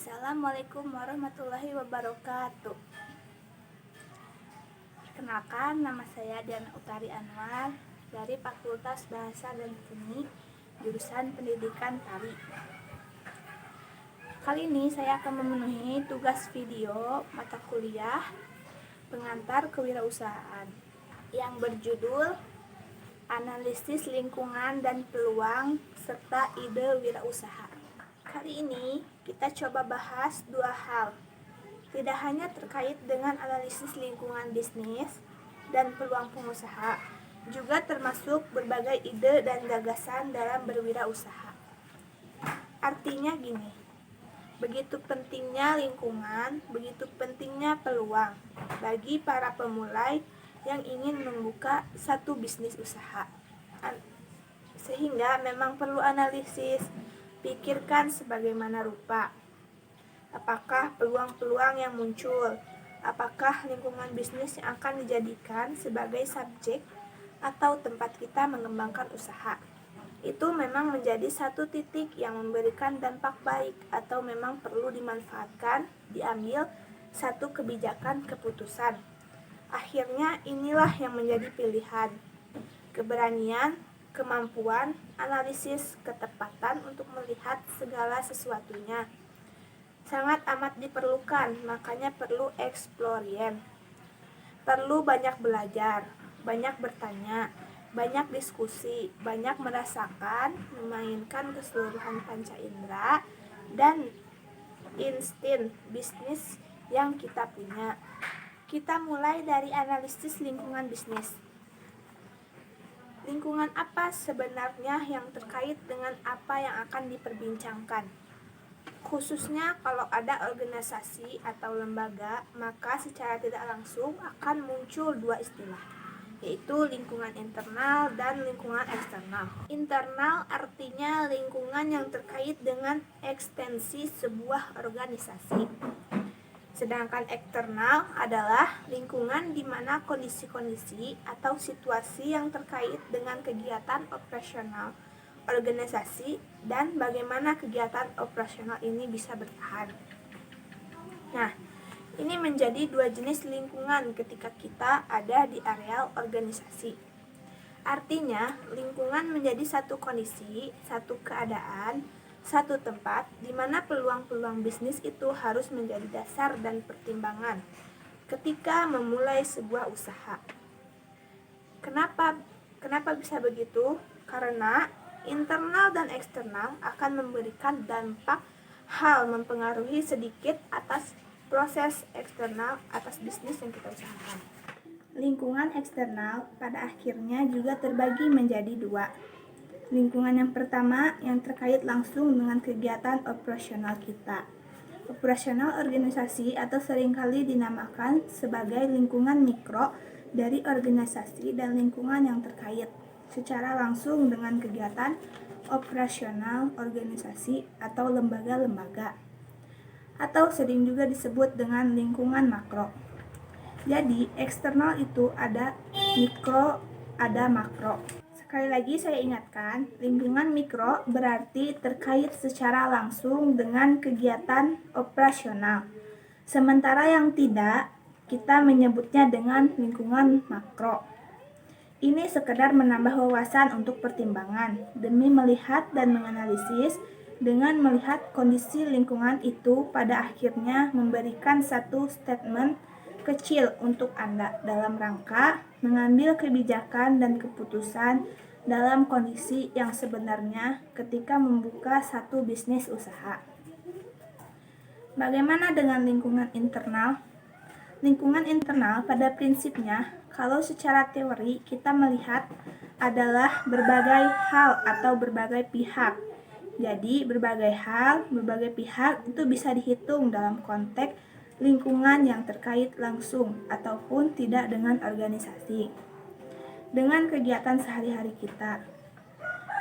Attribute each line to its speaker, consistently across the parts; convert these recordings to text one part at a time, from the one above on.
Speaker 1: Assalamualaikum warahmatullahi wabarakatuh. Perkenalkan, nama saya Diana Utari Anwar dari Fakultas Bahasa dan Seni, jurusan Pendidikan Tari. Kali ini saya akan memenuhi tugas video mata kuliah Pengantar Kewirausahaan yang berjudul Analisis Lingkungan dan Peluang serta Ide Wirausaha. Kali ini kita coba bahas dua hal, tidak hanya terkait dengan analisis lingkungan bisnis dan peluang pengusaha, juga termasuk berbagai ide dan gagasan dalam berwirausaha. Artinya gini, begitu pentingnya lingkungan, begitu pentingnya peluang bagi para pemulai yang ingin membuka satu bisnis usaha. Sehingga memang perlu analisis, pikirkan sebagaimana rupa. Apakah peluang-peluang yang muncul? Apakah lingkungan bisnis yang akan dijadikan sebagai subjek atau tempat kita mengembangkan usaha? Itu memang menjadi satu titik yang memberikan dampak baik atau memang perlu dimanfaatkan, diambil satu kebijakan keputusan. Akhirnya inilah yang menjadi pilihan. Keberanian, kemampuan, analisis, ketepatan untuk melihat segala sesuatunya sangat amat diperlukan, makanya perlu eksplorien. Perlu banyak belajar, banyak bertanya, banyak diskusi, banyak merasakan, memainkan keseluruhan panca indera dan insting bisnis yang kita punya. Kita mulai dari analisis lingkungan bisnis. Lingkungan apa sebenarnya yang terkait dengan apa yang akan diperbincangkan? Khususnya kalau ada organisasi atau lembaga, maka secara tidak langsung akan muncul dua istilah, yaitu lingkungan internal dan lingkungan eksternal. Internal artinya lingkungan yang terkait dengan ekstensi sebuah organisasi. Sedangkan eksternal adalah lingkungan di mana kondisi-kondisi atau situasi yang terkait dengan kegiatan operasional organisasi dan bagaimana kegiatan operasional ini bisa bertahan. Nah, ini menjadi dua jenis lingkungan ketika kita ada di areal organisasi. Artinya, lingkungan menjadi satu kondisi, satu keadaan, satu tempat di mana peluang-peluang bisnis itu harus menjadi dasar dan pertimbangan ketika memulai sebuah usaha. Kenapa bisa begitu? Karena internal dan eksternal akan memberikan dampak hal mempengaruhi sedikit atas proses eksternal atas bisnis yang kita usahakan. Lingkungan eksternal pada akhirnya juga terbagi menjadi dua. Lingkungan yang pertama yang terkait langsung dengan kegiatan operasional kita. Operasional organisasi atau seringkali dinamakan sebagai lingkungan mikro dari organisasi dan lingkungan yang terkait secara langsung dengan kegiatan operasional organisasi atau lembaga-lembaga. Atau sering juga disebut dengan lingkungan makro. Jadi, eksternal itu ada mikro, ada makro. Sekali lagi saya ingatkan, lingkungan mikro berarti terkait secara langsung dengan kegiatan operasional. Sementara yang tidak, kita menyebutnya dengan lingkungan makro. Ini sekedar menambah wawasan untuk pertimbangan demi melihat dan menganalisis dengan melihat kondisi lingkungan itu pada akhirnya memberikan satu statement kecil untuk Anda dalam rangka mengambil kebijakan dan keputusan dalam kondisi yang sebenarnya ketika membuka satu bisnis usaha. Bagaimana dengan lingkungan internal? Lingkungan internal pada prinsipnya, kalau secara teori kita melihat adalah berbagai hal atau berbagai pihak. Jadi berbagai hal, berbagai pihak itu bisa dihitung dalam konteks lingkungan yang terkait langsung ataupun tidak dengan organisasi, dengan kegiatan sehari-hari kita.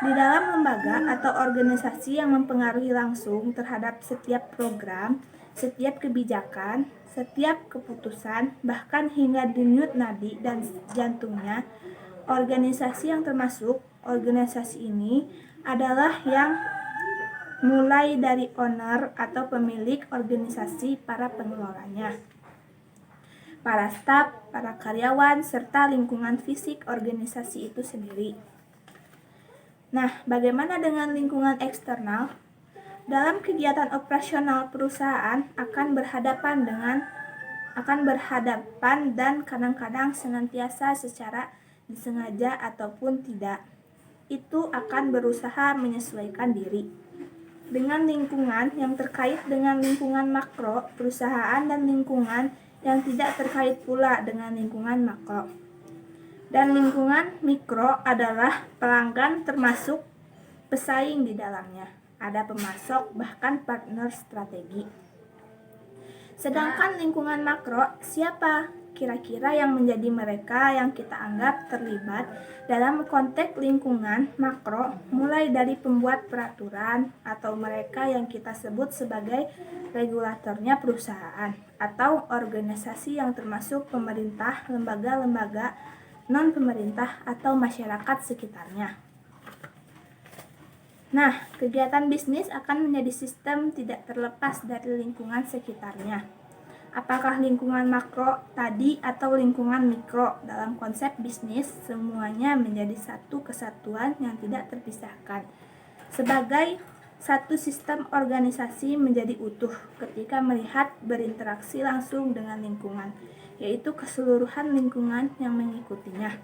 Speaker 1: Di dalam lembaga atau organisasi yang mempengaruhi langsung terhadap setiap program, setiap kebijakan, setiap keputusan, bahkan hingga denyut nadi dan jantungnya, organisasi yang termasuk organisasi ini adalah yang mulai dari owner atau pemilik organisasi, para pengelolanya, para staf, para karyawan, serta lingkungan fisik organisasi itu sendiri. Nah, bagaimana dengan lingkungan eksternal? Dalam kegiatan operasional perusahaan akan berhadapan dan kadang-kadang senantiasa secara disengaja ataupun tidak, itu akan berusaha menyesuaikan diri dengan lingkungan yang terkait dengan lingkungan makro perusahaan dan lingkungan yang tidak terkait pula dengan lingkungan makro. Dan lingkungan mikro adalah pelanggan termasuk pesaing di dalamnya. Ada pemasok, bahkan partner strategi. Sedangkan lingkungan makro, siapa kira-kira yang menjadi mereka yang kita anggap terlibat dalam konteks lingkungan makro, mulai dari pembuat peraturan atau mereka yang kita sebut sebagai regulatornya perusahaan atau organisasi yang termasuk pemerintah, lembaga-lembaga non-pemerintah atau masyarakat sekitarnya. Nah, kegiatan bisnis akan menjadi sistem tidak terlepas dari lingkungan sekitarnya. Apakah lingkungan makro tadi atau lingkungan mikro? Dalam konsep bisnis, semuanya menjadi satu kesatuan yang tidak terpisahkan. Sebagai satu sistem organisasi menjadi utuh ketika melihat berinteraksi langsung dengan lingkungan, yaitu keseluruhan lingkungan yang mengikutinya.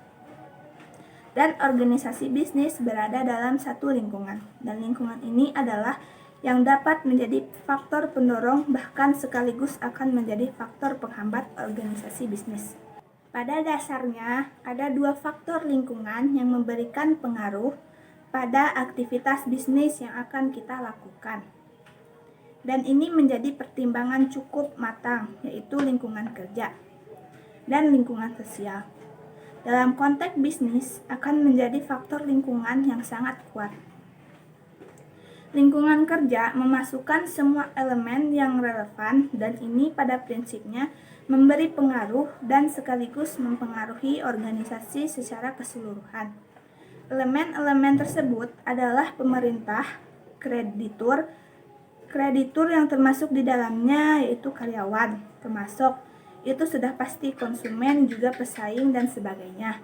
Speaker 1: Dan organisasi bisnis berada dalam satu lingkungan, dan lingkungan ini adalah yang dapat menjadi faktor pendorong bahkan sekaligus akan menjadi faktor penghambat organisasi bisnis. Pada dasarnya, ada dua faktor lingkungan yang memberikan pengaruh pada aktivitas bisnis yang akan kita lakukan. Dan ini menjadi pertimbangan cukup matang, yaitu lingkungan kerja dan lingkungan sosial. Dalam konteks bisnis akan menjadi faktor lingkungan yang sangat kuat. Lingkungan kerja memasukkan semua elemen yang relevan dan ini pada prinsipnya memberi pengaruh dan sekaligus mempengaruhi organisasi secara keseluruhan. Elemen-elemen tersebut adalah pemerintah, kreditur yang termasuk di dalamnya yaitu karyawan, pemasok, itu sudah pasti konsumen, juga pesaing, dan sebagainya.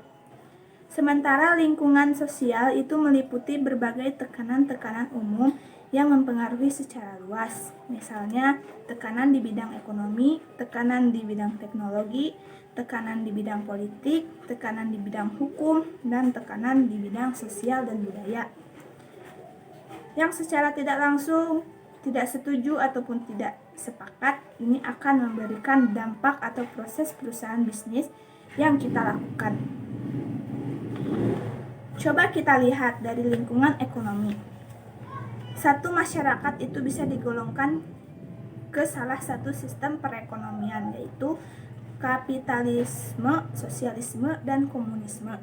Speaker 1: Sementara lingkungan sosial itu meliputi berbagai tekanan-tekanan umum yang mempengaruhi secara luas. Misalnya, tekanan di bidang ekonomi, tekanan di bidang teknologi, tekanan di bidang politik, tekanan di bidang hukum, dan tekanan di bidang sosial dan budaya. Yang secara tidak langsung tidak setuju ataupun tidak sepakat, ini akan memberikan dampak atau proses perusahaan bisnis yang kita lakukan. Coba kita lihat dari lingkungan ekonomi. Satu masyarakat itu bisa digolongkan ke salah satu sistem perekonomian, yaitu kapitalisme, sosialisme, dan komunisme.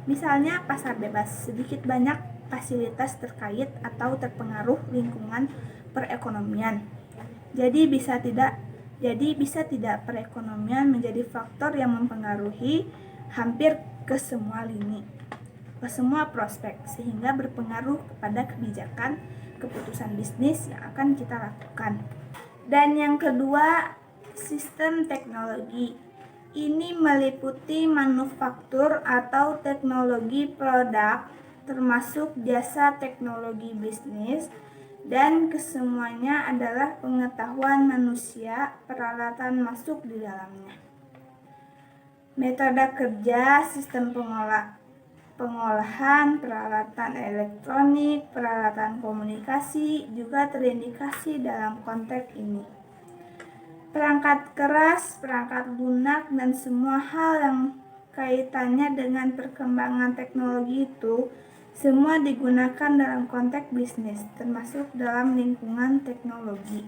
Speaker 1: Misalnya pasar bebas, sedikit banyak fasilitas terkait atau terpengaruh lingkungan perekonomian. Jadi bisa tidak perekonomian menjadi faktor yang mempengaruhi hampir ke semua lini, ke semua prospek, sehingga berpengaruh kepada kebijakan keputusan bisnis yang akan kita lakukan. Dan yang kedua, sistem teknologi. Ini meliputi manufaktur atau teknologi produk, termasuk jasa teknologi bisnis, dan kesemuanya adalah pengetahuan manusia, peralatan masuk di dalamnya. Metode kerja, sistem pengolahan, peralatan elektronik, peralatan komunikasi juga terindikasi dalam konteks ini. Perangkat keras, perangkat lunak, dan semua hal yang kaitannya dengan perkembangan teknologi itu semua digunakan dalam konteks bisnis, termasuk dalam lingkungan teknologi.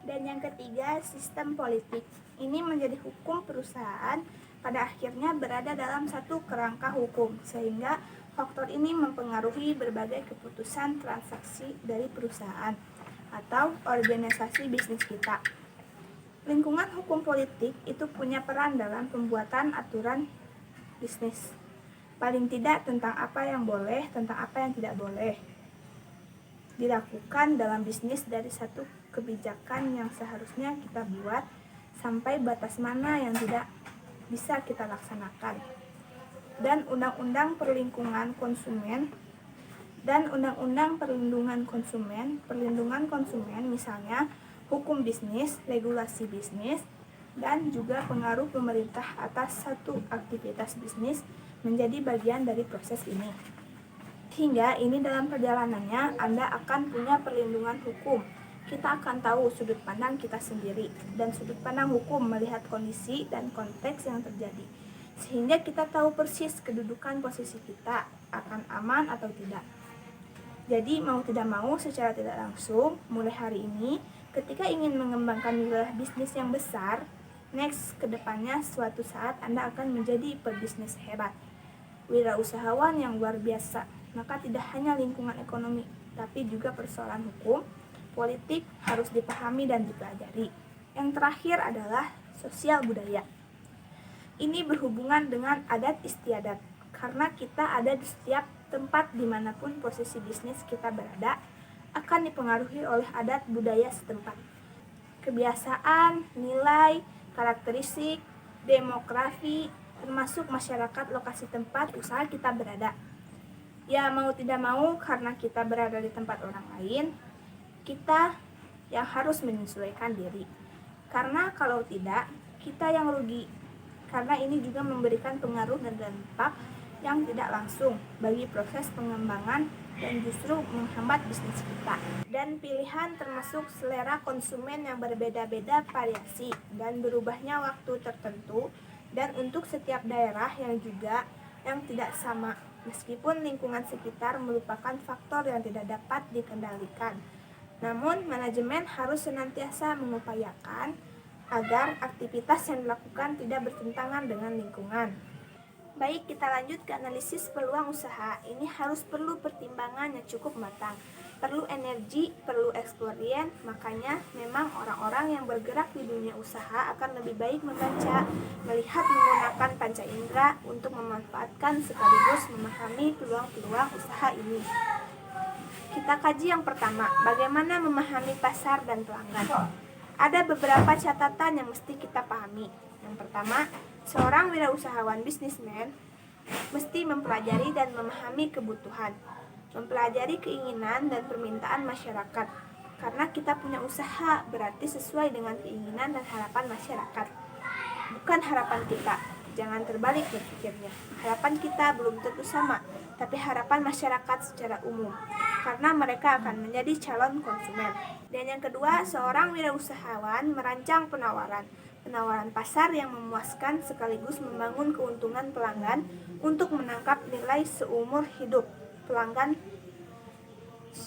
Speaker 1: Dan yang ketiga, sistem politik. Ini menjadi hukum perusahaan pada akhirnya berada dalam satu kerangka hukum, sehingga faktor ini mempengaruhi berbagai keputusan transaksi dari perusahaan atau organisasi bisnis kita. Lingkungan hukum politik itu punya peran dalam pembuatan aturan bisnis. Paling tidak tentang apa yang boleh, tentang apa yang tidak boleh. dilakukan dalam bisnis dari satu kebijakan yang seharusnya kita buat sampai batas mana yang tidak bisa kita laksanakan. Dan Undang-Undang Perlindungan Konsumen dan Undang-Undang Perlindungan Konsumen misalnya hukum bisnis, regulasi bisnis, dan juga pengaruh pemerintah atas satu aktivitas bisnis menjadi bagian dari proses ini. Hingga ini dalam perjalanannya Anda akan punya perlindungan hukum. Kita akan tahu sudut pandang kita sendiri dan sudut pandang hukum melihat kondisi dan konteks yang terjadi. Sehingga kita tahu persis kedudukan posisi kita akan aman atau tidak. Jadi mau tidak mau secara tidak langsung mulai hari ini ketika ingin mengembangkan wilayah bisnis yang besar, next kedepannya suatu saat Anda akan menjadi pebisnis hebat, wirausahawan yang luar biasa. Maka tidak hanya lingkungan ekonomi, tapi juga persoalan hukum, politik harus dipahami dan dipelajari. Yang terakhir adalah sosial budaya. Ini berhubungan dengan adat istiadat, karena kita ada di setiap tempat dimanapun posisi bisnis kita berada, akan dipengaruhi oleh adat budaya setempat. Kebiasaan, nilai, karakteristik, demografi, termasuk masyarakat lokasi tempat usaha kita berada. Ya mau tidak mau karena kita berada di tempat orang lain, kita yang harus menyesuaikan diri. Karena kalau tidak, kita yang rugi. Karena ini juga memberikan pengaruh dan dampak yang tidak langsung bagi proses pengembangan dan justru menghambat bisnis kita. Dan pilihan termasuk selera konsumen yang berbeda-beda variasi dan berubahnya waktu tertentu dan untuk setiap daerah yang tidak sama. Meskipun lingkungan sekitar merupakan faktor yang tidak dapat dikendalikan, namun manajemen harus senantiasa mengupayakan agar aktivitas yang dilakukan tidak bertentangan dengan lingkungan. Baik, kita lanjut ke analisis peluang usaha. Ini harus perlu pertimbangan yang cukup matang, perlu energi, perlu experience. Makanya memang orang-orang yang bergerak di dunia usaha akan lebih baik membaca, melihat menggunakan panca indera untuk memanfaatkan sekaligus memahami peluang-peluang usaha ini. Kita kaji yang pertama, bagaimana memahami pasar dan pelanggan. Ada beberapa catatan yang mesti kita pahami. Yang pertama, seorang wirausahawan bisnismen mesti mempelajari dan memahami kebutuhan, mempelajari keinginan dan permintaan masyarakat. Karena kita punya usaha, berarti sesuai dengan keinginan dan harapan masyarakat, bukan harapan kita. Jangan terbalik berpikirnya. Harapan kita belum tentu sama, tapi harapan masyarakat secara umum, karena mereka akan menjadi calon konsumen. Dan yang kedua, seorang wirausahawan merancang penawaran pasar yang memuaskan sekaligus membangun keuntungan pelanggan untuk menangkap nilai seumur hidup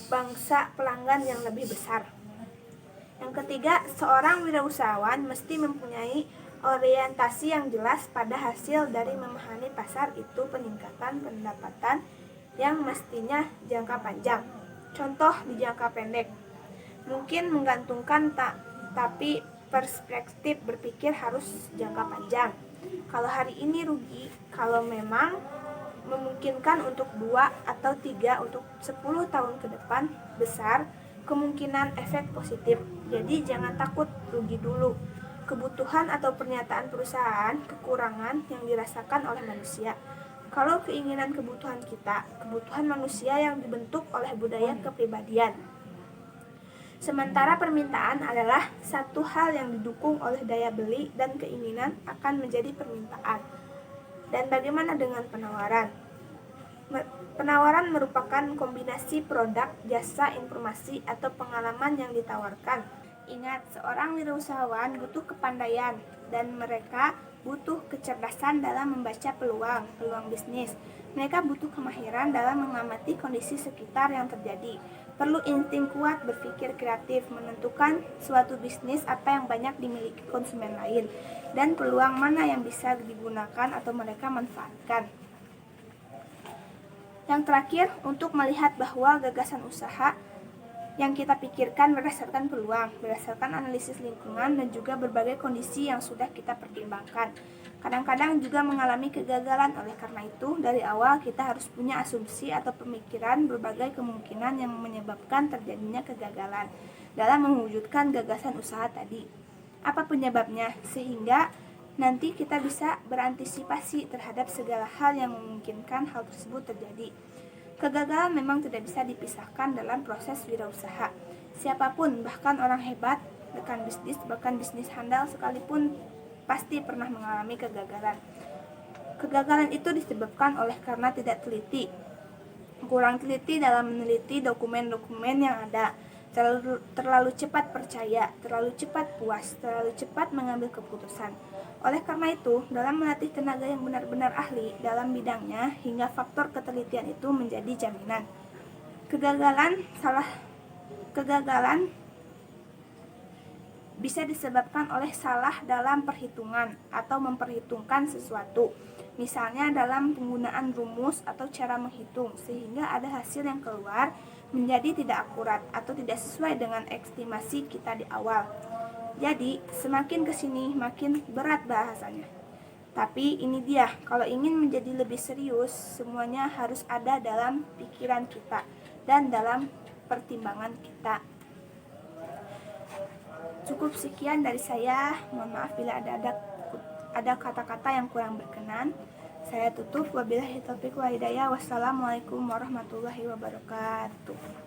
Speaker 1: bangsa pelanggan yang lebih besar. Yang ketiga, seorang wirausahawan mesti mempunyai orientasi yang jelas pada hasil dari memahami pasar itu peningkatan pendapatan yang mestinya jangka panjang. Contoh di jangka pendek, mungkin menggantungkan tapi perspektif berpikir harus jangka panjang. Kalau hari ini rugi, kalau memang memungkinkan untuk 2 atau 3 untuk 10 tahun ke depan besar kemungkinan efek positif. Jadi jangan takut rugi dulu. Kebutuhan atau pernyataan perusahaan, kekurangan yang dirasakan oleh manusia. Kalau keinginan kebutuhan kita, kebutuhan manusia yang dibentuk oleh budaya kepribadian. Sementara permintaan adalah satu hal yang didukung oleh daya beli dan keinginan akan menjadi permintaan. Dan bagaimana dengan penawaran? Penawaran merupakan kombinasi produk, jasa, informasi, atau pengalaman yang ditawarkan. Ingat, seorang wirausahawan butuh kepandaian dan mereka butuh kecerdasan dalam membaca peluang bisnis. Mereka butuh kemahiran dalam mengamati kondisi sekitar yang terjadi. Perlu insting kuat berpikir kreatif, menentukan suatu bisnis apa yang banyak dimiliki konsumen lain dan peluang mana yang bisa digunakan atau mereka manfaatkan. Yang terakhir, untuk melihat bahwa gagasan usaha yang kita pikirkan berdasarkan peluang, berdasarkan analisis lingkungan, dan juga berbagai kondisi yang sudah kita pertimbangkan. Kadang-kadang juga mengalami kegagalan, oleh karena itu dari awal kita harus punya asumsi atau pemikiran berbagai kemungkinan yang menyebabkan terjadinya kegagalan dalam mewujudkan gagasan usaha tadi. Apa penyebabnya? Sehingga nanti kita bisa berantisipasi terhadap segala hal yang memungkinkan hal tersebut terjadi. Kegagalan memang tidak bisa dipisahkan dalam proses wirausaha. Siapapun, bahkan orang hebat, rekan bisnis, bahkan bisnis handal sekalipun, pasti pernah mengalami kegagalan. Kegagalan itu disebabkan oleh karena tidak teliti, kurang teliti dalam meneliti dokumen-dokumen yang ada, terlalu cepat percaya, terlalu cepat puas, terlalu cepat mengambil keputusan. Oleh karena itu, dalam melatih tenaga yang benar-benar ahli dalam bidangnya, hingga faktor ketelitian itu menjadi jaminan. Kegagalan bisa disebabkan oleh salah dalam perhitungan atau memperhitungkan sesuatu. Misalnya dalam penggunaan rumus atau cara menghitung, sehingga ada hasil yang keluar menjadi tidak akurat atau tidak sesuai dengan estimasi kita di awal. Jadi, semakin kesini makin berat bahasanya. Tapi ini dia, kalau ingin menjadi lebih serius, semuanya harus ada dalam pikiran kita dan dalam pertimbangan kita. Cukup sekian dari saya. Mohon maaf bila ada kata-kata yang kurang berkenan. Saya tutup. Wabillahi taufiq wal hidayah. Wassalamualaikum warahmatullahi wabarakatuh.